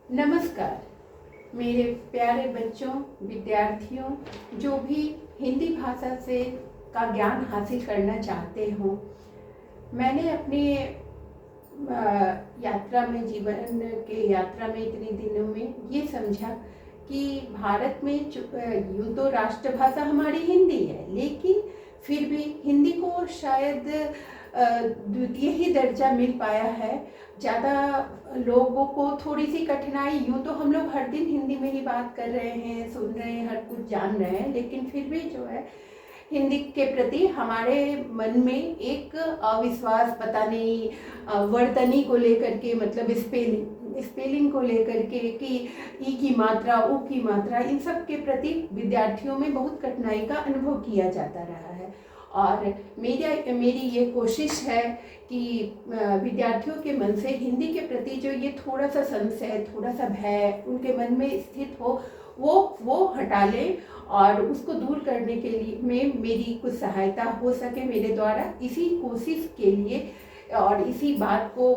नमस्कार मेरे प्यारे बच्चों, विद्यार्थियों, जो भी हिंदी भाषा से का ज्ञान हासिल करना चाहते हो। मैंने अपने यात्रा में, जीवन के यात्रा में, इतने दिनों में ये समझा कि भारत में यूँ तो राष्ट्रभाषा हमारी हिंदी है, लेकिन फिर भी हिंदी को शायद द्वितीय ही दर्जा मिल पाया है। ज़्यादा लोगों को थोड़ी सी कठिनाई, यूँ तो हम लोग हर दिन हिंदी में ही बात कर रहे हैं, सुन रहे हैं, हर कुछ जान रहे हैं, लेकिन फिर भी जो है हिंदी के प्रति हमारे मन में एक अविश्वास, पता नहीं वर्तनी को लेकर के, मतलब स्पेलिंग को लेकर के कि ई की मात्रा, ऊ की मात्रा, इन सब के प्रति विद्यार्थियों में बहुत कठिनाई का अनुभव किया जाता रहा है। और मेरी ये कोशिश है कि विद्यार्थियों के मन से हिंदी के प्रति जो ये थोड़ा सा संशय, थोड़ा सा भय उनके मन में स्थित हो, वो हटा लें और उसको दूर करने के लिए में मेरी कुछ सहायता हो सके मेरे द्वारा। इसी कोशिश के लिए और इसी बात को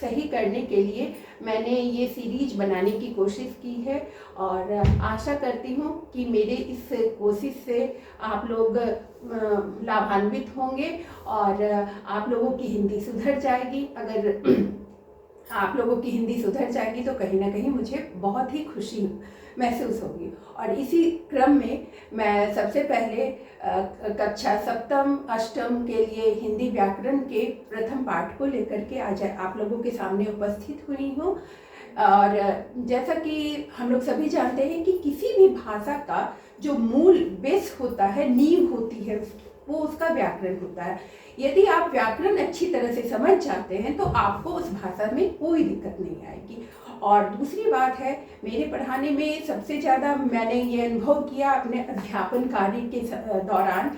सही करने के लिए मैंने ये सीरीज बनाने की कोशिश की है और आशा करती हूँ कि मेरे इस कोशिश से आप लोग लाभान्वित होंगे और आप लोगों की हिंदी सुधर जाएगी। अगर आप लोगों की हिंदी सुधर जाएगी तो कहीं ना कहीं मुझे बहुत ही खुशी महसूस होगी। और इसी क्रम में मैं सबसे पहले कक्षा सप्तम अष्टम के लिए हिंदी व्याकरण के प्रथम पाठ को लेकर के आज आप लोगों के सामने उपस्थित हुई हूँ। और जैसा कि हम लोग सभी जानते हैं कि किसी भी भाषा का जो मूल बेस होता है, नींव होती है, वो उसका व्याकरण होता है। यदि आप व्याकरण अच्छी तरह से समझ जाते हैं तो आपको उस भाषा में कोई दिक्कत नहीं आएगी। और दूसरी बात है, मेरे पढ़ाने में सबसे ज़्यादा मैंने ये अनुभव किया अपने अध्यापन कार्य के दौरान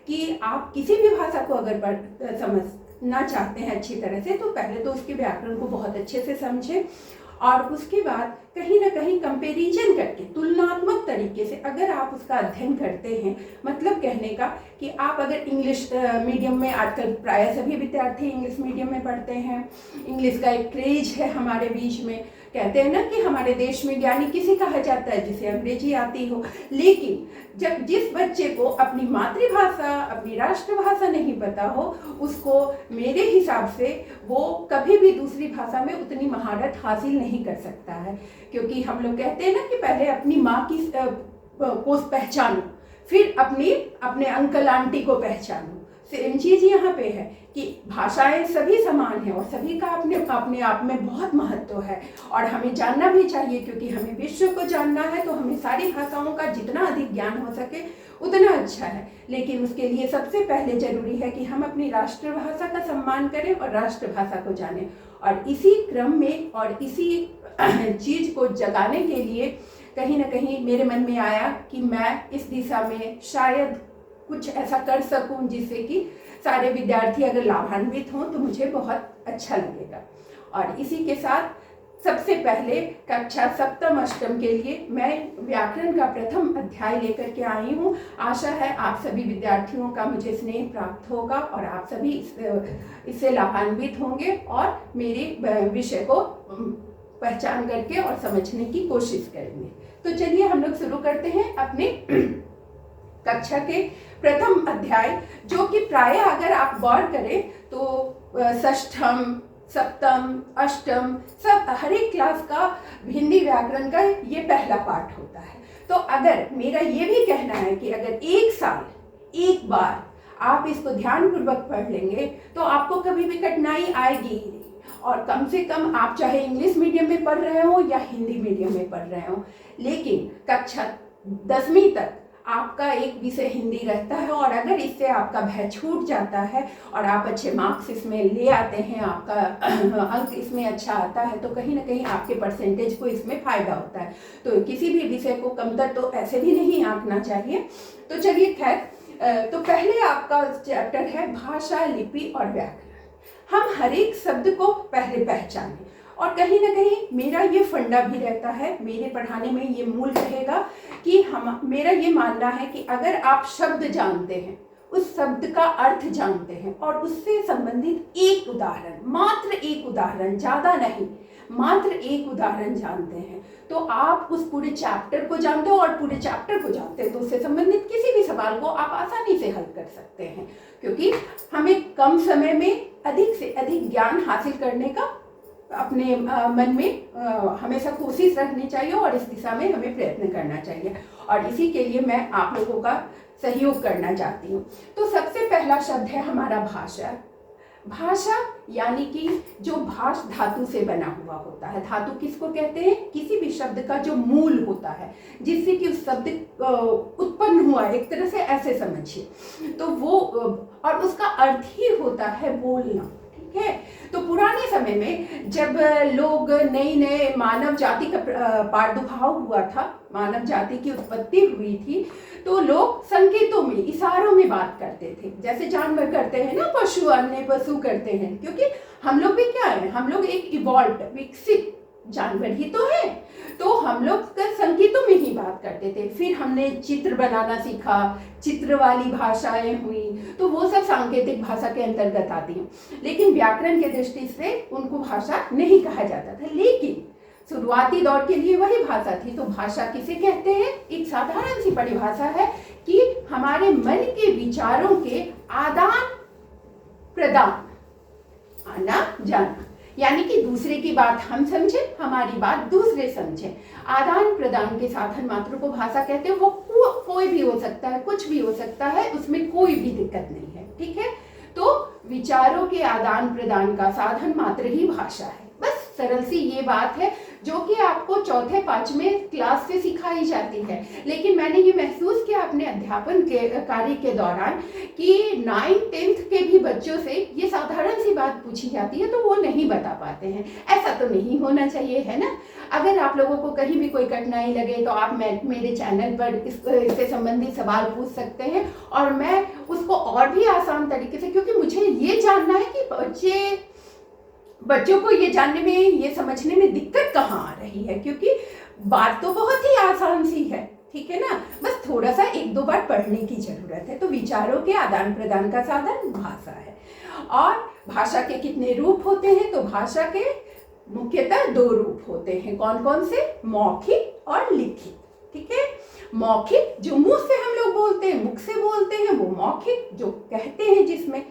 कि आप किसी भी भाषा को अगर समझना चाहते हैं अच्छी तरह से, तो पहले तो उसके व्याकरण को बहुत अच्छे से समझें और उसके बाद कहीं ना कहीं कंपैरिजन करके, तुलनात्मक तरीके से अगर आप उसका अध्ययन करते हैं, मतलब कहने का कि आप अगर इंग्लिश मीडियम में, आजकल प्राय सभी विद्यार्थी इंग्लिश मीडियम में पढ़ते हैं, इंग्लिश का एक क्रेज है हमारे बीच में। कहते हैं ना कि हमारे देश में ज्ञानी किसे कहा जाता है जिसे अंग्रेजी आती हो। लेकिन जब जिस बच्चे को अपनी मातृभाषा, अपनी राष्ट्रभाषा नहीं पता हो, उसको मेरे हिसाब से वो कभी भी दूसरी भाषा में उतनी महारत हासिल नहीं कर सकता है। क्योंकि हम लोग कहते हैं ना कि पहले अपनी माँ की को पहचानो, फिर अपने अंकल आंटी को पहचानो। सेम चीज़ यहाँ पे है कि भाषाएं सभी समान हैं और सभी का अपने आप में बहुत महत्व है और हमें जानना भी चाहिए, क्योंकि हमें विश्व को जानना है तो हमें सारी भाषाओं का जितना अधिक ज्ञान हो सके उतना अच्छा है। लेकिन उसके लिए सबसे पहले जरूरी है कि हम अपनी राष्ट्रभाषा का सम्मान करें और राष्ट्रभाषा को जानें। और इसी क्रम में और इसी चीज़ को जगाने के लिए कहीं ना कहीं मेरे मन में आया कि मैं इस दिशा में शायद कुछ ऐसा कर सकूं जिससे कि सारे विद्यार्थी अगर लाभान्वित हों तो मुझे बहुत अच्छा लगेगा। और इसी के साथ सबसे पहले कक्षा सप्तम अष्टम के लिए मैं व्याकरण का प्रथम अध्याय लेकर के आई हूँ। आशा है आप सभी विद्यार्थियों का मुझे स्नेह प्राप्त होगा और आप सभी इससे लाभान्वित होंगे और मेरे विषय को पहचान करके और समझने की कोशिश करेंगे। तो चलिए हम लोग शुरू करते हैं अपने कक्षा के प्रथम अध्याय, जो कि प्राय अगर आप गौर करें तो षष्ठम, सप्तम, अष्टम, सब हर एक क्लास का हिंदी व्याकरण का ये पहला पाठ होता है। तो अगर मेरा ये भी कहना है कि अगर एक साल एक बार आप इसको ध्यानपूर्वक पढ़ लेंगे तो आपको कभी भी कठिनाई आएगी ही नहीं। और कम से कम आप चाहे इंग्लिश मीडियम में पढ़ रहे हो या हिंदी मीडियम में पढ़ रहे हो, लेकिन कक्षा 10वीं तक आपका एक विषय हिंदी रहता है। और अगर इससे आपका भय छूट जाता है और आप अच्छे मार्क्स इसमें ले आते हैं, आपका अंक इसमें अच्छा आता है, तो कहीं ना कहीं आपके परसेंटेज को इसमें फायदा होता है। तो किसी भी विषय को कमतर तो ऐसे भी नहीं आंकना चाहिए। तो चलिए खैर, तो पहले आपका चैप्टर है भाषा, लिपि और व्याकरण। हम हर एक शब्द को पहले पहचानें और कहीं ना कहीं मेरा ये फंडा भी रहता है, मेरे पढ़ाने में ये मूल रहेगा कि मेरा ये मानना है कि अगर आप शब्द जानते हैं, उस शब्द का अर्थ जानते हैं और उससे संबंधित एक उदाहरण, मात्र एक उदाहरण, ज़्यादा नहीं, मात्र एक उदाहरण जानते हैं तो आप उस पूरे चैप्टर को जानते हो, और पूरे चैप्टर को जानते हो तो उससे संबंधित किसी भी सवाल को आप आसानी से हल कर सकते हैं, क्योंकि हमें कम समय में अधिक से अधिक ज्ञान हासिल करने का अपने मन में हमेशा कोशिश रखनी चाहिए और इस दिशा में हमें प्रयत्न करना चाहिए। और इसी के लिए मैं आप लोगों का सहयोग करना चाहती हूँ। तो सबसे पहला शब्द है हमारा भाषा। भाषा यानी कि जो भाष धातु से बना हुआ होता है। धातु किसको कहते हैं? किसी भी शब्द का जो मूल होता है, जिससे कि उस शब्द उत्पन्न हुआ, एक तरह से ऐसे समझिए तो वो, और उसका अर्थ ही होता है बोलना। ठीक है, तो पुराने समय में जब लोग नए मानव जाति का प्रादुर्भाव हुआ था, मानव जाति की उत्पत्ति हुई थी, तो लोग संकेतों में, इशारों में बात करते थे, जैसे जानवर करते हैं ना, पशु, अन्य पशु करते हैं, क्योंकि हम लोग भी क्या है, हम लोग एक इवॉल्व, विकसित जानवर ही तो है, तो हम लोग संकेतों में ही बात करते थे। फिर हमने चित्र बनाना सीखा, चित्र वाली भाषाएं हुई, तो वो सब सांकेतिक भाषा के अंतर्गत आती हैं, लेकिन व्याकरण के दृष्टि से उनको भाषा नहीं कहा जाता था। लेकिन शुरुआती दौर के लिए वही भाषा थी। तो भाषा किसे कहते हैं? एक साधारण सी परिभाषा है कि हमारे मन के विचारों के आदान प्रदान, आना जाना, यानी कि दूसरे की बात हम समझें, हमारी बात दूसरे समझें, आदान प्रदान के साधन मात्र को भाषा कहते हैं। वो कोई भी हो सकता है, कुछ भी हो सकता है, उसमें कोई भी दिक्कत नहीं है। ठीक है, तो विचारों के आदान प्रदान का साधन मात्र ही भाषा है। बस सरल सी ये बात है जो कि आपको चौथे पांचवें क्लास से सिखाई जाती है, लेकिन मैंने ये महसूस किया अपने अध्यापन के कार्य के दौरान कि 9th 10th के भी बच्चों से ये साधारण सी बात पूछी जाती है तो वो नहीं बता पाते हैं। ऐसा तो नहीं होना चाहिए, है ना। अगर आप लोगों को कहीं भी कोई कठिनाई लगे तो आप मेरे चैनल पर इससे संबंधित सवाल पूछ सकते हैं, और मैं उसको और भी आसान तरीके से, क्योंकि मुझे ये जानना है कि बच्चों को ये जानने में, ये समझने में दिक्कत कहाँ आ रही है, क्योंकि बात तो बहुत ही आसान सी है। ठीक है ना, बस थोड़ा सा एक दो बार पढ़ने की जरूरत है। तो विचारों के आदान प्रदान का साधन भाषा है। और भाषा के कितने रूप होते हैं? तो भाषा के मुख्यतः 2 रूप होते हैं। कौन कौन से? मौखिक और लिखित। ठीक है, मौखिक जो मुंह से हम लोग बोलते हैं, मुख से बोलते हैं, वो मौखिक, जो कहते हैं जिसमें,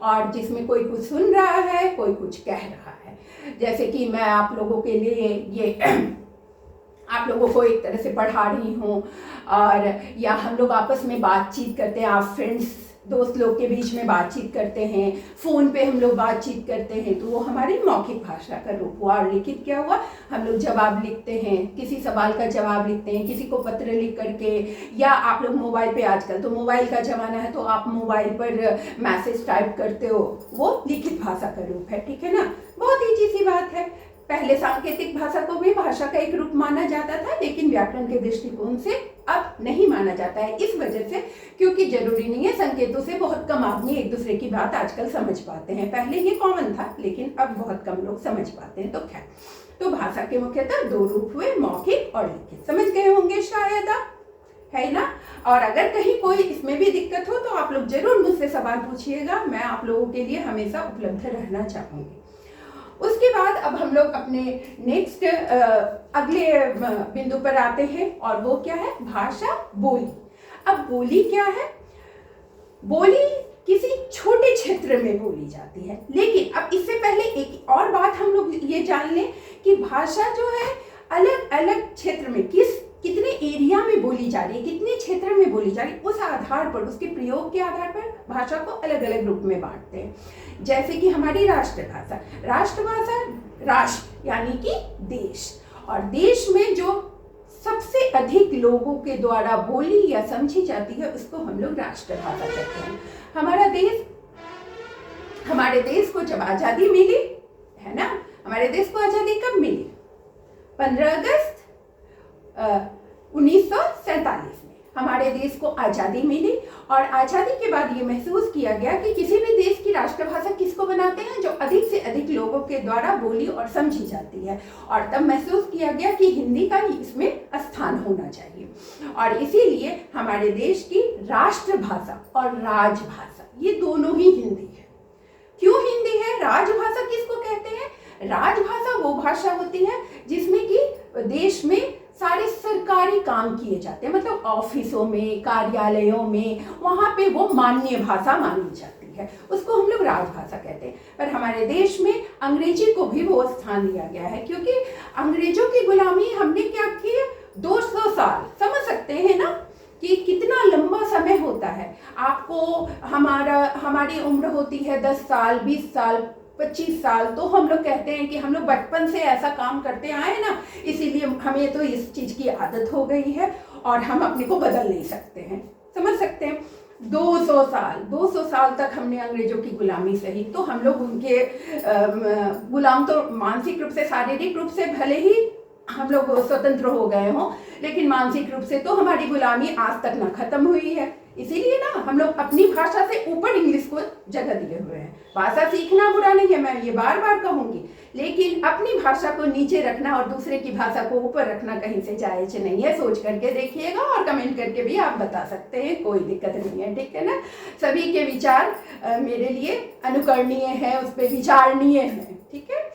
और जिसमें कोई कुछ सुन रहा है, कोई कुछ कह रहा है। जैसे कि मैं आप लोगों के लिए ये आप लोगों को एक तरह से पढ़ा रही हूँ, और या हम लोग आपस में बातचीत करते हैं, आप फ्रेंड्स दोस्त लोग के बीच में बातचीत करते हैं, फ़ोन पे हम लोग बातचीत करते हैं, तो वो हमारी मौखिक भाषा का रूप हुआ। और लिखित क्या हुआ? हम लोग जवाब लिखते हैं, किसी सवाल का जवाब लिखते हैं, किसी को पत्र लिख करके, या आप लोग मोबाइल पे, आजकल तो मोबाइल का ज़माना है तो आप मोबाइल पर मैसेज टाइप करते हो, वो लिखित भाषा का रूप है। ठीक है ना, बहुत ईजी सी बात है। पहले सांकेतिक भाषा को भी भाषा का एक रूप माना जाता था, लेकिन व्याकरण के दृष्टिकोण से अब नहीं माना जाता है, इस वजह से क्योंकि जरूरी नहीं है, संकेतों से बहुत कम आदमी एक दूसरे की बात आजकल समझ पाते हैं। पहले ये कॉमन था, लेकिन अब बहुत कम लोग समझ पाते हैं। तो खैर, तो भाषा के मुख्यतः 2 रूप हुए, मौखिक और लिखित। समझ गए होंगे शायद आप, है ना। और अगर कहीं कोई इसमें भी दिक्कत हो तो आप लोग जरूर मुझसे सवाल पूछिएगा, मैं आप लोगों के लिए हमेशा उपलब्ध रहना चाहूँगी। उसके बाद अब हम लोग अपने नेक्स्ट अगले बिंदु पर आते हैं, और वो क्या है? भाषा, बोली। अब बोली क्या है? बोली किसी छोटे क्षेत्र में बोली जाती है, लेकिन अब इससे पहले एक और बात हम लोग ये जान लें कि भाषा जो है अलग अलग क्षेत्र में कितने एरिया में बोली जा रही है, कितने क्षेत्र में बोली जा रही है, उस आधार पर, उसके प्रयोग के आधार पर भाषा को अलग अलग रूप में बांटते हैं। जैसे कि हमारी राष्ट्रभाषा, राष्ट्र यानी कि देश, और देश में जो सबसे अधिक लोगों के द्वारा बोली या समझी जाती है उसको हम लोग राष्ट्रभाषा कहते हैं। हमारे देश को जब आज़ादी मिली, है ना, हमारे देश को आज़ादी कब मिली? 15 अगस्त 1947 में हमारे देश को आज़ादी मिली। और आज़ादी के बाद ये महसूस किया गया कि किसी भी देश की राष्ट्रभाषा किसको बनाते हैं? जो अधिक से अधिक लोगों के द्वारा बोली और समझी जाती है। और तब महसूस किया गया कि हिंदी का इसमें स्थान होना चाहिए, और इसीलिए हमारे देश की राष्ट्रभाषा और राजभाषा ये दोनों ही हिंदी है। क्यों हिंदी है? राजभाषा किसको कहते हैं? राजभाषा वो भाषा होती है जिसमें कि देश में सारे सरकारी काम किए जाते हैं, मतलब ऑफिसों में, कार्यालयों में, वहाँ पे वो मान्य भाषा मानी जाती है, उसको हम लोग राजभाषा कहते हैं। पर हमारे देश में अंग्रेजी को भी वो स्थान दिया गया है, क्योंकि अंग्रेजों की गुलामी हमने क्या की है, 200 साल, समझ सकते हैं ना कि कितना लंबा समय होता है। आपको हमारी उम्र होती है 10 साल, 20 साल, 25 साल, तो हम लोग कहते हैं कि हम लोग बचपन से ऐसा काम करते आए ना, इसीलिए हमें तो इस चीज़ की आदत हो गई है और हम अपने को बदल नहीं सकते हैं, समझ सकते हैं। 200 साल तक हमने अंग्रेजों की गुलामी सही, तो हम लोग उनके गुलाम तो मानसिक रूप से, शारीरिक रूप से भले ही हम लोग स्वतंत्र हो गए हों, लेकिन मानसिक रूप से तो हमारी गुलामी आज तक ना खत्म हुई है। इसीलिए ना हम लोग अपनी भाषा से ऊपर इंग्लिश को जगह दिए हुए हैं। भाषा सीखना बुरा नहीं है, मैं ये बार बार कहूंगी, लेकिन अपनी भाषा को नीचे रखना और दूसरे की भाषा को ऊपर रखना कहीं से जायज नहीं है। सोच करके देखिएगा और कमेंट करके भी आप बता सकते हैं, कोई दिक्कत नहीं है, ठीक है ना। सभी के विचार मेरे लिए अनुकरणीय है, उस पर विचारणीय है, ठीक है।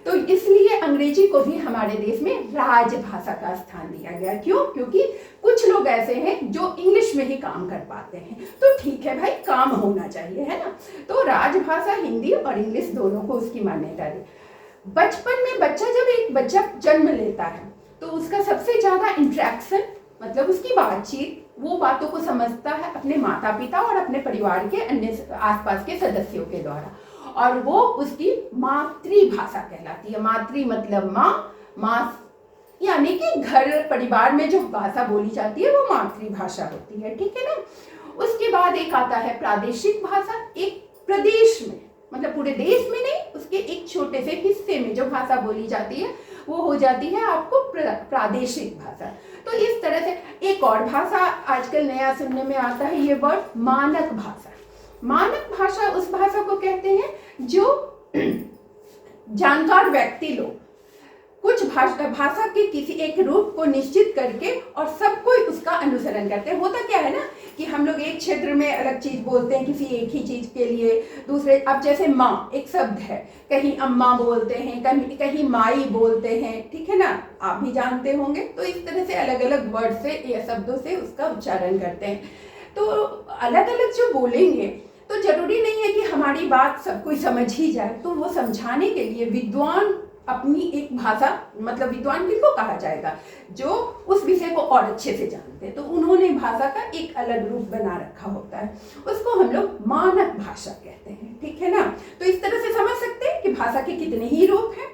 तो इसलिए अंग्रेजी को भी हमारे देश में राजभाषा का स्थान दिया गया। क्यों? क्योंकि कुछ लोग ऐसे हैं जो इंग्लिश में ही काम कर पाते हैं, तो ठीक है भाई, काम होना चाहिए, है ना। तो राजभाषा हिंदी और इंग्लिश दोनों को उसकी मान्यता दी। बचपन में जब एक बच्चा जन्म लेता है तो उसका सबसे ज्यादा इंटरेक्शन, मतलब उसकी बातचीत, वो बातों को समझता है अपने माता पिता और अपने परिवार के अन्य आसपास के सदस्यों के द्वारा, और वो उसकी मातृभाषा कहलाती है। मातृ मतलब माँ यानी कि घर परिवार में जो भाषा बोली जाती है वो मातृभाषा होती है, ठीक है ना। उसके बाद एक आता है प्रादेशिक भाषा। एक प्रदेश में, मतलब पूरे देश में नहीं, उसके एक छोटे से हिस्से में जो भाषा बोली जाती है वो हो जाती है आपको प्रादेशिक भाषा। तो इस तरह से एक और भाषा आजकल नया सुनने में आता है, ये वर्ड मानक भाषा। मानक भाषा उस भाषा को कहते हैं जो जानकार व्यक्ति लोग कुछ भाषा के किसी एक रूप को निश्चित करके और सब कोई उसका अनुसरण करते हैं। होता क्या है ना कि हम लोग एक क्षेत्र में अलग चीज बोलते हैं किसी एक ही चीज के लिए, दूसरे, अब जैसे माँ एक शब्द है, कहीं अम्मा बोलते हैं, कहीं माई बोलते हैं, ठीक है ना, आप भी जानते होंगे। तो इस तरह से अलग अलग वर्ड से या शब्दों से उसका उच्चारण करते हैं। तो अलग अलग जो बोलेंगे तो जरूरी नहीं है कि हमारी बात सब कोई समझ ही जाए, तो वो समझाने के लिए विद्वान अपनी एक भाषा, मतलब विद्वान किसको कहा जाएगा, जो उस विषय को और अच्छे से जानते हैं, तो उन्होंने भाषा का एक अलग रूप बना रखा होता है, उसको हम लोग मानक भाषा कहते हैं, ठीक है ना। तो इस तरह से समझ सकते हैं कि भाषा के कितने ही रूप हैं।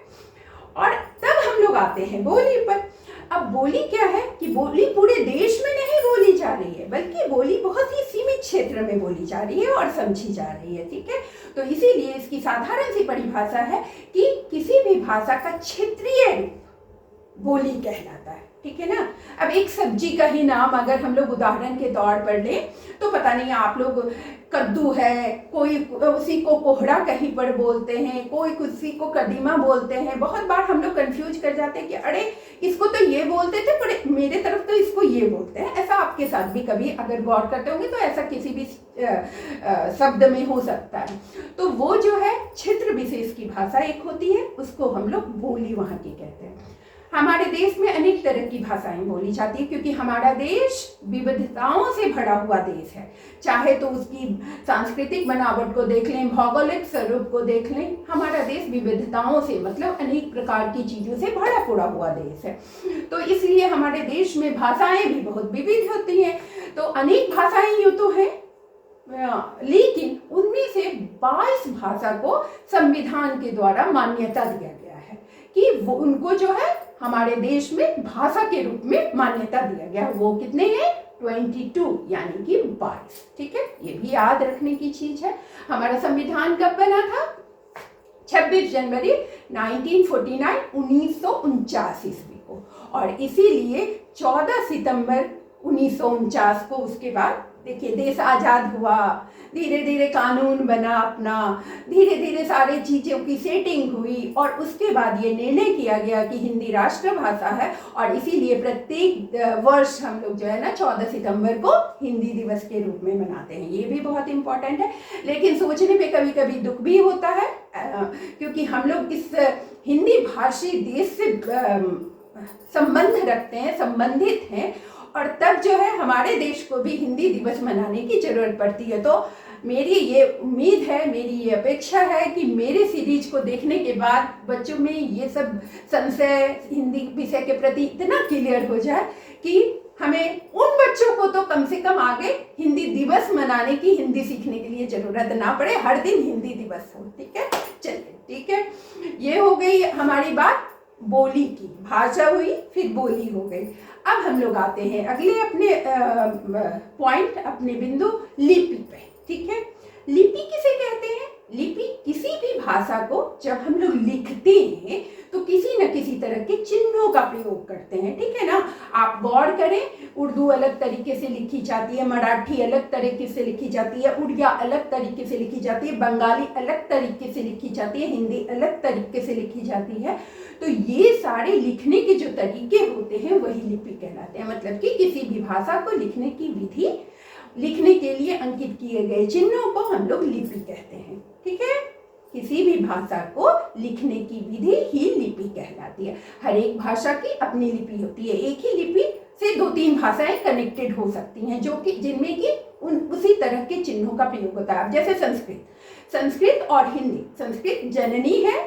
और तब हम लोग आते हैं बोली पर। अब बोली क्या है कि बोली पूरे देश में नहीं बोली जा रही है, बल्कि बोली बहुत ही सीमित क्षेत्र में बोली जा रही है और समझी जा रही है, ठीक है। तो इसीलिए इसकी साधारण सी परिभाषा है कि किसी भी भाषा का क्षेत्रीय रूप बोली कहलाता है, ठीक है ना। अब एक सब्जी का ही नाम अगर हम लोग उदाहरण के तौर पर लें तो पता नहीं आप लोग, कद्दू है, कोई उसी को कोहड़ा कहीं पर बोलते हैं, कोई उसी को कदीमा बोलते हैं। बहुत बार हम लोग कंफ्यूज कर जाते हैं कि अरे इसको तो ये बोलते थे पर मेरे तरफ तो इसको ये बोलते हैं। ऐसा आपके साथ भी कभी अगर गौर करते होंगे तो ऐसा किसी भी शब्द में हो सकता है। तो वो जो है क्षेत्र विशेष की भाषा एक होती है, उसको हम लोग बोली वहाँ की कहते हैं। हमारे देश में अनेक तरह की भाषाएं बोली जाती है, क्योंकि हमारा देश विविधताओं से भरा हुआ देश है। चाहे तो उसकी सांस्कृतिक बनावट को देख लें, भौगोलिक स्वरूप को देख लें, हमारा देश विविधताओं से, मतलब अनेक प्रकार की चीजों से भरा पूरा हुआ देश है। तो इसलिए हमारे देश में भाषाएं भी बहुत विविध होती हैं। तो अनेक भाषाएं यूं तो है, लेकिन उनमें से 22 भाषा को संविधान के द्वारा मान्यता दिया गया है कि वो उनको जो है हमारे देश में भाषा के रूप में मान्यता दिया गया। वो कितने हैं? 22, यानी कि 22, ठीक है। ये भी याद रखने की चीज है। हमारा संविधान कब बना था? 26 जनवरी 1949, 1949 ईस्वी को, और इसीलिए 14 सितंबर 1949 को उसके बाद देखिए देश आज़ाद हुआ, धीरे धीरे कानून बना अपना, धीरे धीरे सारी चीज़ों की सेटिंग हुई, और उसके बाद ये निर्णय किया गया कि हिंदी राष्ट्रभाषा है, और इसीलिए प्रत्येक वर्ष हम लोग जो है ना 14 सितंबर को हिंदी दिवस के रूप में मनाते हैं। ये भी बहुत इम्पोर्टेंट है। लेकिन सोचने पे कभी कभी दुख भी होता है, क्योंकि हम लोग इस हिंदी भाषी देश से संबंध रखते हैं, संबंधित हैं, और तब जो है हमारे देश को भी हिंदी दिवस मनाने की जरूरत पड़ती है। तो मेरी ये उम्मीद है, मेरी ये अपेक्षा है कि मेरे सीरीज को देखने के बाद बच्चों में ये सब संशय हिंदी विषय के प्रति इतना क्लियर हो जाए कि हमें उन बच्चों को तो कम से कम आगे हिंदी दिवस मनाने की, हिंदी सीखने के लिए जरूरत ना पड़े, हर दिन हिंदी दिवस हो। ठीक है, चलिए ठीक है, ये हो गई हमारी बात बोली की, भाषा हुई, फिर बोली हो गई। अब हम लोग आते हैं अगले अपने पॉइंट, अपने बिंदु लिपि पे। ठीक है, लिपि किसे कहते हैं? लिपि किसी भी भाषा को जब हम लोग लिखते हैं तो किसी न किसी तरह के चिन्हों का प्रयोग करते हैं। ठीक है ना, आप गौर करें, उर्दू अलग तरीके से लिखी जाती है, मराठी अलग तरीके से लिखी जाती है, उड़िया अलग तरीके से लिखी जाती है, बंगाली अलग तरीके से लिखी जाती है, हिंदी अलग तरीके से लिखी जाती है। तो ये सारे लिखने के जो तरीके होते हैं वही लिपि कहलाते हैं। मतलब कि किसी भी भाषा को लिखने की विधि, लिखने के लिए अंकित किए गए चिन्हों को हम लोग लिपि कहते हैं। ठीक है, किसी भी भाषा को लिखने की विधि ही लिपि कहलाती है। हर एक भाषा की अपनी लिपि होती है। एक ही लिपि से 2-3 भाषाएं कनेक्टेड हो सकती हैं, जो कि जिनमें कि उसी तरह के चिन्हों का प्रयोग होता है। जैसे संस्कृत और हिंदी, संस्कृत जननी है,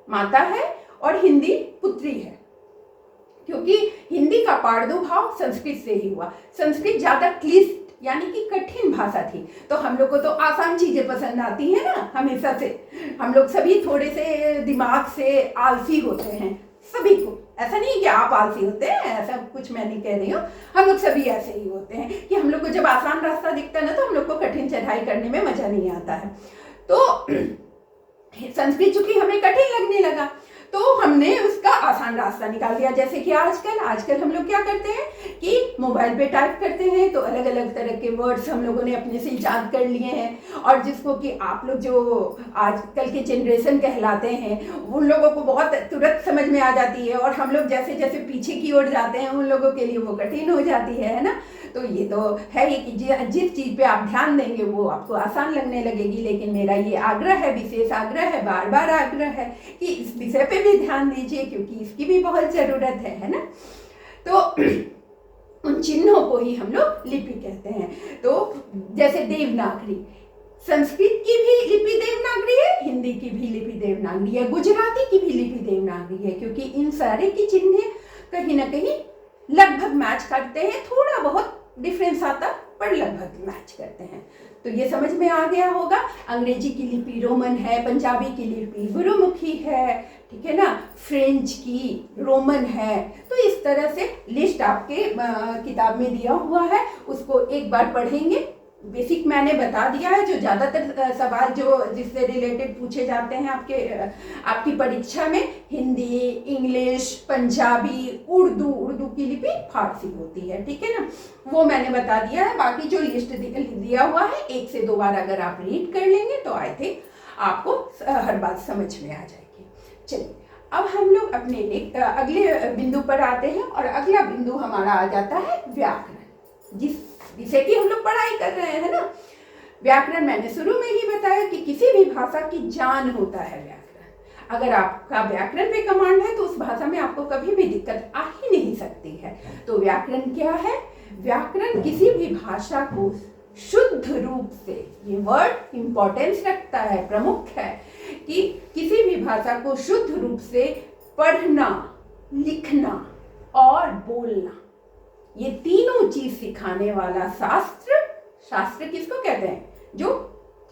माता है, और हिंदी पुत्री है, क्योंकि हिंदी का प्रादुर्भाव संस्कृत से ही हुआ। संस्कृत ज्यादा क्लिष्ट यानी कि कठिन भाषा थी, तो हम लोग को तो आसान चीजें पसंद आती हैं ना, हमेशा से। हम लोग सभी थोड़े से दिमाग से आलसी होते हैं, सभी को। ऐसा नहीं कि आप आलसी होते हैं, ऐसा कुछ मैं नहीं कह रही हूँ, हम लोग सभी ऐसे ही होते हैं कि हम लोग को जब आसान रास्ता दिखता है ना, तो हम लोग को कठिन चढ़ाई करने में मजा नहीं आता है। तो संस्कृत चूंकि हमें कठिन लगने लगा, तो हमने उसका आसान रास्ता निकाल दिया। जैसे कि आजकल हम लोग क्या करते हैं कि मोबाइल पे टाइप करते हैं, तो अलग अलग तरह के वर्ड्स हम लोगों ने अपने से ईजाद कर लिए हैं, और जिसको कि आप लोग जो आजकल के जनरेशन कहलाते हैं, उन लोगों को बहुत तुरंत समझ में आ जाती है, और हम लोग जैसे जैसे पीछे की ओर जाते हैं उन लोगों के लिए वो कठिन हो जाती है ना। तो ये तो है ही कि जिस चीज़ पे आप ध्यान देंगे वो आपको आसान लगने लगेगी। लेकिन मेरा ये आग्रह है, विशेष आग्रह है, बार बार आग्रह है कि इस विषय पे भी ध्यान दीजिए, क्योंकि इसकी भी बहुत ज़रूरत है ना। तो उन चिन्हों को ही हम लोग लिपि कहते हैं। तो जैसे देवनागरी, संस्कृत की भी लिपि देवनागरी है, हिंदी की भी लिपि देवनागरी है, गुजराती की भी लिपि देवनागरी है, क्योंकि इन सारे की चिन्ह कहीं ना कहीं लगभग मैच करते हैं। थोड़ा बहुत डिफरेंस आता, पर लगभग मैच करते हैं। तो ये समझ में आ गया होगा। अंग्रेजी की लिपि रोमन है, पंजाबी की लिपि गुरुमुखी है, ठीक है ना, फ्रेंच की रोमन है। तो इस तरह से लिस्ट आपके किताब में दिया हुआ है, उसको एक बार पढ़ेंगे। बेसिक मैंने बता दिया है, जो ज़्यादातर सवाल जो जिससे रिलेटेड पूछे जाते हैं आपकी परीक्षा में, हिंदी, इंग्लिश, पंजाबी, उर्दू की लिपि फारसी होती है, ठीक है ना, वो मैंने बता दिया है। बाकी जो लिस्ट दिया हुआ है 1 से 2 बार अगर आप रीड कर लेंगे तो आई थिंक आपको हर बात समझ में आ जाएगी। चलिए, अब हम लोग अपने अगले बिंदु पर आते हैं, और अगला बिंदु हमारा आ जाता है व्याकरण, जिसे कि हम लोग पढ़ाई कर रहे हैं ना। व्याकरण मैंने शुरू में ही बताया कि किसी भी भाषा की जान होता है व्याकरण। अगर आपका व्याकरण पे कमांड है तो उस भाषा में आपको कभी भी दिक्कत आ ही नहीं सकती है। तो व्याकरण क्या है? व्याकरण किसी भी भाषा को शुद्ध रूप से, ये वर्ड इंपॉर्टेंस रखता है, प्रमुख है, कि किसी भी भाषा को शुद्ध रूप से पढ़ना, लिखना और बोलना, ये तीनों चीज सिखाने वाला शास्त्र किसको कहते हैं? जो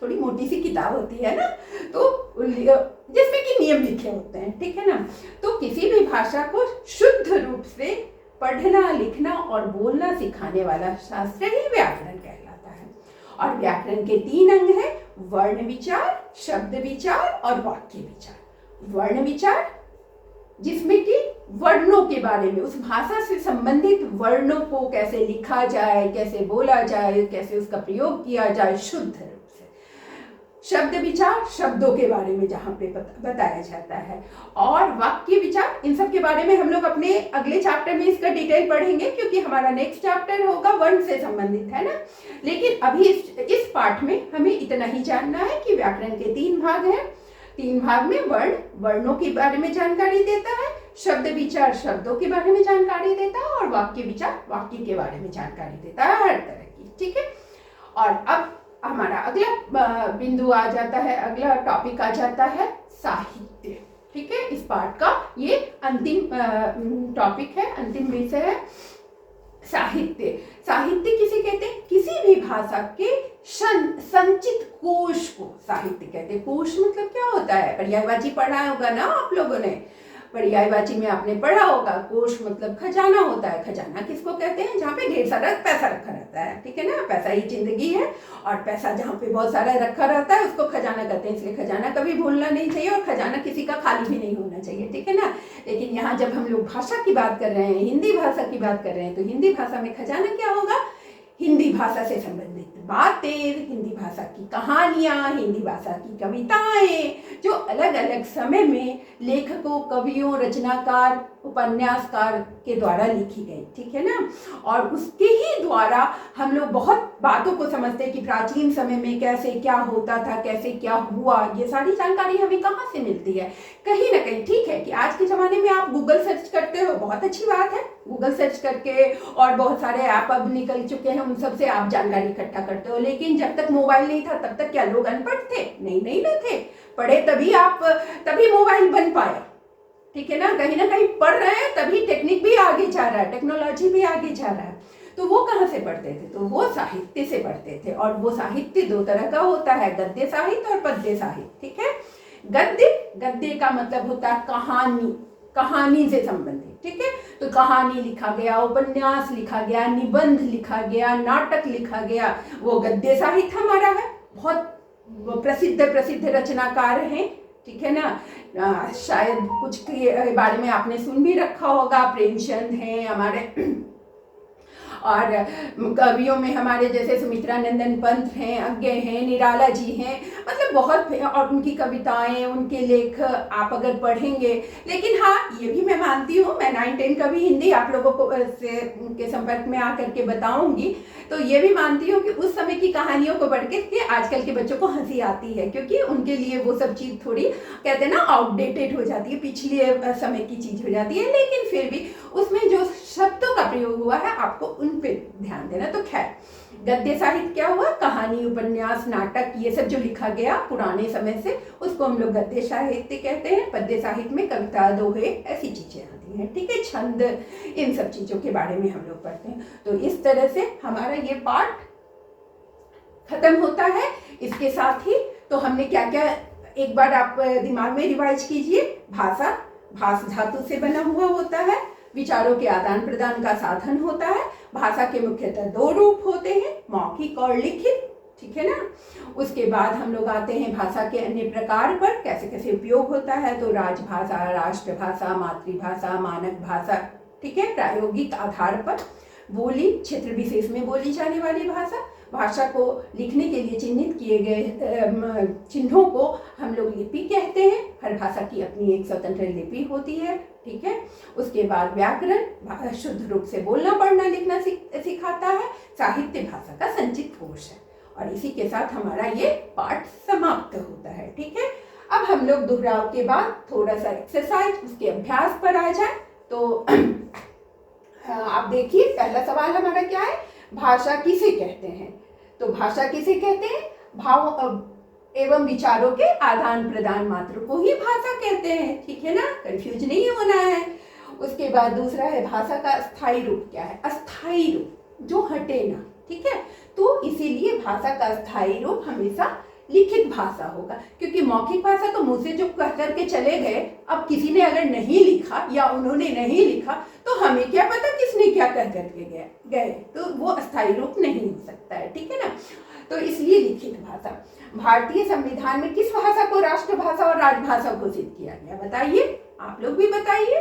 थोड़ी मोटी सी किताब होती है ना, तो जिसमें कि नियम लिखे होते हैं, ठीक है ना। तो किसी भी भाषा को शुद्ध रूप से पढ़ना, लिखना और बोलना सिखाने वाला शास्त्र ही व्याकरण कहलाता है। और व्याकरण के 3 अंग हैं: वर्ण विचार, शब्द विचार और वाक्य विचार। वर्ण विचार जिसमें कि वर्णों के बारे में, उस भाषा से संबंधित वर्णों को कैसे लिखा जाए, कैसे बोला जाए, कैसे उसका प्रयोग किया जाए शुद्ध रूप से। शब्द विचार, शब्दों के बारे में जहाँ पे बताया जाता है। और वाक्य विचार, इन सब के बारे में हम लोग अपने अगले चैप्टर में इसका डिटेल पढ़ेंगे, क्योंकि हमारा नेक्स्ट चैप्टर होगा वर्ण से संबंधित, है ना। लेकिन अभी इस पाठ में हमें इतना ही जानना है कि व्याकरण के 3 भाग हैं। तीन भाग में वर्ण वर्णों के बारे में जानकारी देता है, शब्द विचार शब्दों के बारे में जानकारी देता है, और वाक्य विचार वाक्य के बारे में जानकारी देता है, हर तरह की। ठीक है, और अब हमारा अगला बिंदु आ जाता है, अगला टॉपिक आ जाता है साहित्य। ठीक है, इस पार्ट का ये अंतिम टॉपिक है, अंतिम विषय है साहित्य। साहित्य किसे कहते हैं? किसी भी भाषा के संचित कोश को साहित्य कहते हैं। कोश मतलब क्या होता है? पर्यायवाची पढ़ा होगा ना आप लोगों ने, पर्यायवाची में आपने पढ़ा होगा। कोश मतलब खजाना होता है। खजाना किसको कहते हैं? जहाँ पे ढेर सारा पैसा रखा रहता है। ठीक है ना, पैसा ही जिंदगी है, और पैसा जहाँ पे बहुत सारा रखा रहता है उसको खजाना कहते हैं। इसलिए खजाना कभी भूलना नहीं चाहिए, और खजाना किसी का खाली भी नहीं होना चाहिए। ठीक है ना, लेकिन यहाँ जब हम लोग भाषा की बात कर रहे हैं, हिंदी भाषा की बात कर रहे हैं, तो हिंदी भाषा में खजाना क्या होगा? हिंदी भाषा से संबंधित बातें, हिंदी भाषा की कहानियाँ, हिंदी भाषा की कविताएं, जो अलग अलग समय में लेखकों, कवियों, रचनाकार, उपन्यासकार के द्वारा लिखी गई। ठीक है ना, और उसके ही द्वारा हम लोग बहुत बातों को समझते हैं कि प्राचीन समय में कैसे क्या होता था, कैसे क्या हुआ। ये सारी जानकारी हमें कहाँ से मिलती है? कहीं ना कहीं। ठीक है कि आज के ज़माने में आप गूगल सर्च करते हो, बहुत अच्छी बात है, गूगल सर्च करके, और बहुत सारे ऐप अब निकल चुके हैं, उन सब से आप जानकारी इकट्ठा करते हो। लेकिन जब तक मोबाइल नहीं था तब तक क्या लोग अनपढ़ थे? नहीं ना थे, पढ़े तभी मोबाइल बन पाया। ठीक है ना कहीं पढ़ रहे हैं तभी टेक्निक भी आगे जा रहा है, टेक्नोलॉजी भी आगे जा रहा है। तो वो कहाँ से पढ़ते थे? तो वो साहित्य से पढ़ते थे, और वो साहित्य दो तरह का होता है, गद्य साहित्य और पद्य साहित्य। ठीक है, गद्य का मतलब होता है कहानी से संबंधित। ठीक है, तो कहानी लिखा गया, उपन्यास लिखा गया, निबंध लिखा गया, नाटक लिखा गया, वो गद्य साहित्य हमारा है। बहुत प्रसिद्ध रचनाकार हैं। ठीक है ना, शायद कुछ के बारे में आपने सुन भी रखा होगा। प्रेमचंद हैं हमारे, और कवियों में हमारे जैसे सुमित्रा नंदन पंत हैं, अज्ञे हैं, निराला जी हैं, मतलब बहुत, और उनकी कविताएं, उनके लेख आप अगर पढ़ेंगे। लेकिन हाँ, ये भी मैं मानती हूँ, मैं 9-10 का भी हिंदी आप लोगों को के संपर्क में आकर के बताऊंगी, तो ये भी मानती हूँ कि उस समय की कहानियों को पढ़ के आजकल के बच्चों को हंसी आती है, क्योंकि उनके लिए वो सब चीज़ थोड़ी, कहते हैं ना, आउटडेटेड हो जाती है, पिछले समय की चीज़ हो जाती है। लेकिन फिर भी उसमें जो शब्दों का प्रयोग हुआ है, आपको उन पे ध्यान देना। तो खैर, गद्य साहित्य क्या हुआ? कहानी, उपन्यास, नाटक, ये सब जो लिखा गया पुराने समय से, उसको हम लोग गद्य साहित्य कहते हैं। पद्य साहित्य में कविता, दोहे, ऐसी चीजें आती हैं। ठीक है, छंद, इन सब चीजों के बारे में हम लोग पढ़ते हैं। तो इस तरह से हमारा ये पार्ट खत्म होता है। इसके साथ ही तो हमने क्या क्या, एक बार आप दिमाग में रिवाइज कीजिए। भाषा भाष धातु से बना हुआ होता है, विचारों के आदान प्रदान का साधन होता है। भाषा के मुख्यतः 2 रूप होते हैं, मौखिक और लिखित। ठीक है ना, उसके बाद हम लोग आते हैं भाषा के अन्य प्रकार पर, कैसे कैसे उपयोग होता है। तो राजभाषा, राष्ट्रभाषा, मातृभाषा, मानक भाषा। ठीक है, प्रायोगिक आधार पर बोली, क्षेत्र विशेष में बोली जाने वाली भाषा। भाषा को लिखने के लिए चिन्हित किए गए चिन्हों को हम लोग लिपि कहते हैं। हर भाषा की अपनी एक स्वतंत्र लिपि होती है। ठीक है, उसके बाद व्याकरण शुद्ध रूप से बोलना, पढ़ना, लिखना सिखाता है। साहित्य भाषा का संचित कोश है। और इसी के साथ हमारा ये पाठ समाप्त होता है। ठीक है, अब हम लोग दोहराव के बाद थोड़ा सा एक्सरसाइज, उसके अभ्यास पर आ जाए। तो आप देखिए, पहला सवाल हमारा क्या है? भाषा किसे कहते हैं? तो भाषा किसे कहते हैं? भाव एवं विचारों के आदान प्रदान मात्र को ही भाषा कहते हैं। ठीक है ना, कंफ्यूज नहीं होना है। उसके बाद दूसरा है, भाषा का अस्थायी रूप क्या है? अस्थायी रूप जो हटे ना। ठीक है, तो इसीलिए भाषा का अस्थायी रूप हमेशा लिखित भाषा होगा, क्योंकि मौखिक भाषा तो मुंह से जो कह करके चले गए, अब किसी ने अगर नहीं लिखा या उन्होंने नहीं लिखा तो हमें क्या पता किसने क्या कह करके गए, तो वो अस्थायी रूप नहीं हो सकता है। ठीक है ना, तो इसलिए लिखित भाषा। भारतीय संविधान में किस भाषा को राष्ट्रभाषा और राजभाषा घोषित किया गया? बताइए, आप लोग भी बताइए,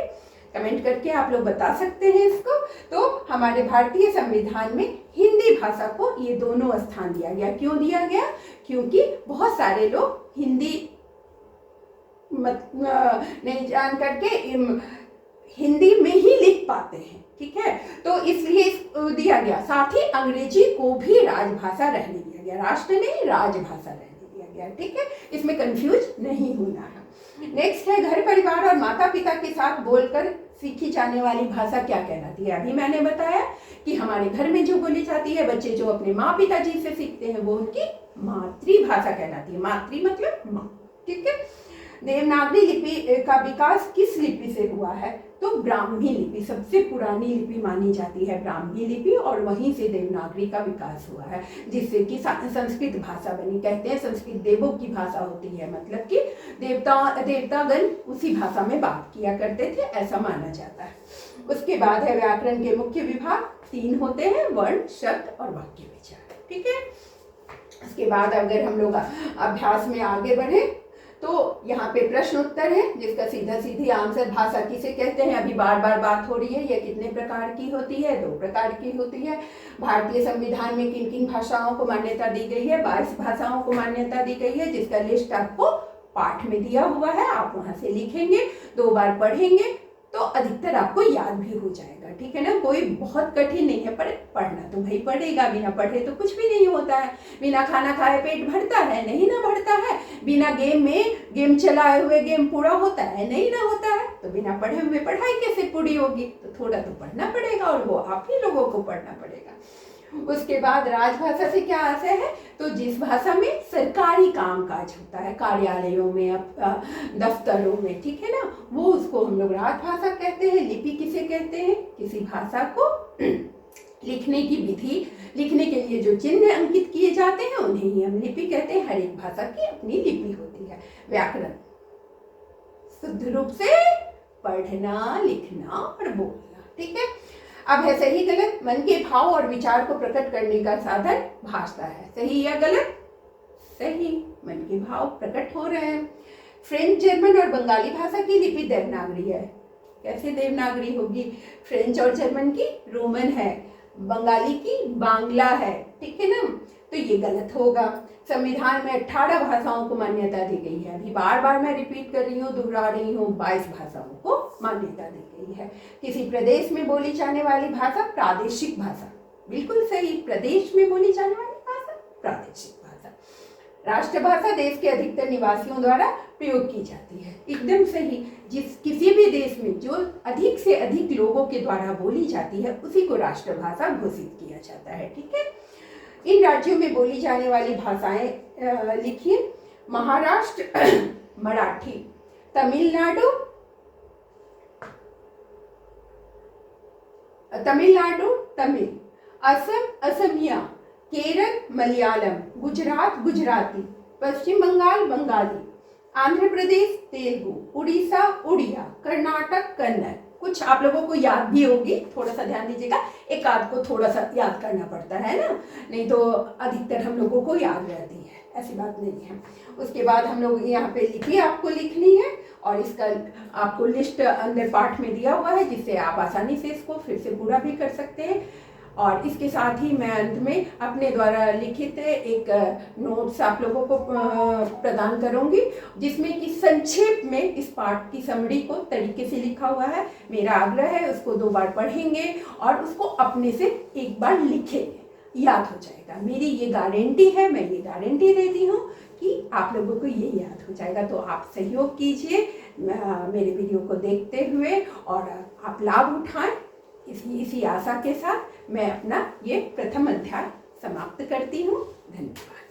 कमेंट करके आप लोग बता सकते हैं इसको। तो हमारे भारतीय संविधान में हिंदी भाषा को ये दोनों स्थान दिया गया। क्यों दिया गया? क्योंकि बहुत सारे लोग हिंदी नहीं जान करके हिंदी में ही लिख पाते हैं। ठीक है, तो इसलिए दिया गया। साथ ही अंग्रेजी को भी राजभाषा रहने दिया गया, राष्ट्र नहीं राजभाषा रहने दिया गया, ठीक है, इसमें कंफ्यूज नहीं होना है। नेक्स्ट है, घर परिवार और माता पिता के साथ बोलकर सीखी जाने वाली भाषा क्या कहलाती है। अभी मैंने बताया कि हमारे घर में जो बोली जाती है, बच्चे जो अपने माँ पिताजी से सीखते हैं, वो उनकी मातृभाषा कहलाती है। मातृ मतलब माँ, ठीक है। देवनागरी लिपि का विकास किस लिपि से हुआ है, तो ब्राह्मी लिपि सबसे पुरानी लिपि मानी जाती है, ब्राह्मी लिपि, और वहीं से देवनागरी का विकास हुआ है, जिससे कि संस्कृत भाषा बनी। कहते हैं संस्कृत देवों की भाषा होती है, मतलब कि देवतागण उसी भाषा में बात किया करते थे, ऐसा माना जाता है। उसके बाद है व्याकरण के मुख्य विभाग 3 होते हैं, वर्ण, शब्द और वाक्य विचार, ठीक है। उसके बाद अगर हम लोग अभ्यास में आगे बढ़े तो यहाँ पे प्रश्न उत्तर है, जिसका सीधा सीधी आंसर भाषा किसे कहते हैं। अभी बार बार बात हो रही है, यह कितने प्रकार की होती है, 2 प्रकार की होती है। भारतीय संविधान में किन किन भाषाओं को मान्यता दी गई है, 22 भाषाओं को मान्यता दी गई है, जिसका लिस्ट आपको पाठ में दिया हुआ है, आप वहां से लिखेंगे, 2 बार पढ़ेंगे तो अधिकतर आपको याद भी हो जाएगा, ठीक है ना। कोई बहुत कठिन नहीं है, पर पढ़ना तो भाई पड़ेगा, बिना पढ़े तो कुछ भी नहीं होता है। बिना खाना खाए पेट भरता है, नहीं ना भरता है। बिना गेम चलाए हुए गेम पूरा होता है, नहीं ना होता है। तो बिना पढ़े हुए पढ़ाई कैसे पूरी होगी, तो थोड़ा तो पढ़ना पड़ेगा, और वो आप ही लोगों को पढ़ना पड़ेगा। उसके बाद राजभाषा से क्या आशय है, तो जिस भाषा में सरकारी कामकाज होता है, कार्यालयों में, दफ्तरों में, ठीक है ना, वो उसको हम लोग राजभाषा कहते हैं। लिपि किसे कहते हैं, किसी भाषा को लिखने की विधि, लिखने के लिए जो चिन्ह अंकित किए जाते हैं उन्हें ही हम लिपि कहते हैं। हर एक भाषा की अपनी लिपि होती है। व्याकरण शुद्ध रूप से पढ़ना, लिखना और बोलना, ठीक है। अब है सही गलत, मन के भाव और विचार को प्रकट करने का साधन भाषा है। सही या गलत, सही, मन के भाव प्रकट हो रहे हैं। फ्रेंच, जर्मन और बंगाली भाषा की लिपि देवनागरी है। कैसे देवनागरी होगी, फ्रेंच और जर्मन की रोमन है, बंगाली की बांग्ला है, ठीक है ना, तो ये गलत होगा। संविधान में 18 भाषाओं को मान्यता दी गई है। अभी बार बार मैं रिपीट कर रही हूँ, दोहरा रही हूँ, 22 भाषाओं को मान्यता दी गई है। किसी प्रदेश में बोली जाने वाली भाषा प्रादेशिक भाषा, बिल्कुल सही, प्रदेश में बोली जाने वाली भाषा प्रादेशिक भाषा। राष्ट्रभाषा देश के अधिकतर निवासियों द्वारा प्रयोग की जाती है, एकदम सही। किसी भी देश में जो अधिक से अधिक लोगों के द्वारा बोली जाती है उसी को राष्ट्रभाषा घोषित किया जाता है, ठीक है। इन राज्यों में बोली जाने वाली भाषाएं लिखिए। महाराष्ट्र मराठी, तमिलनाडु तमिल, असम असमिया, केरल मलयालम, गुजरात गुजराती, पश्चिम बंगाल बंगाली, आंध्र प्रदेश तेलुगु, उड़ीसा उड़िया, कर्नाटक कन्नड़। कुछ आप लोगों को याद भी होगी, थोड़ा सा ध्यान दीजिएगा, एक आध को थोड़ा सा याद करना पड़ता है ना, नहीं तो अधिकतर हम लोगों को याद रहती है, ऐसी बात नहीं है। उसके बाद हम लोग यहाँ पे लिपि आपको लिखनी है, और इसका आपको लिस्ट अंदर पाठ में दिया हुआ है, जिससे आप आसानी से इसको फिर से पूरा भी कर सकते हैं। और इसके साथ ही मैं अंत में अपने द्वारा लिखित एक नोट्स आप लोगों को प्रदान करूंगी, जिसमें कि संक्षेप में इस पाठ की समरी को तरीके से लिखा हुआ है। मेरा आग्रह है उसको 2 बार पढ़ेंगे और उसको अपने से एक बार लिखेंगे, याद हो जाएगा। मेरी ये गारंटी है, मैं ये गारंटी देती हूँ कि आप लोगों को ये याद हो जाएगा। तो आप सहयोग कीजिए मेरे वीडियो को देखते हुए, और आप लाभ उठाएं। इसी आशा के साथ मैं अपना ये प्रथम अध्याय समाप्त करती हूँ। धन्यवाद।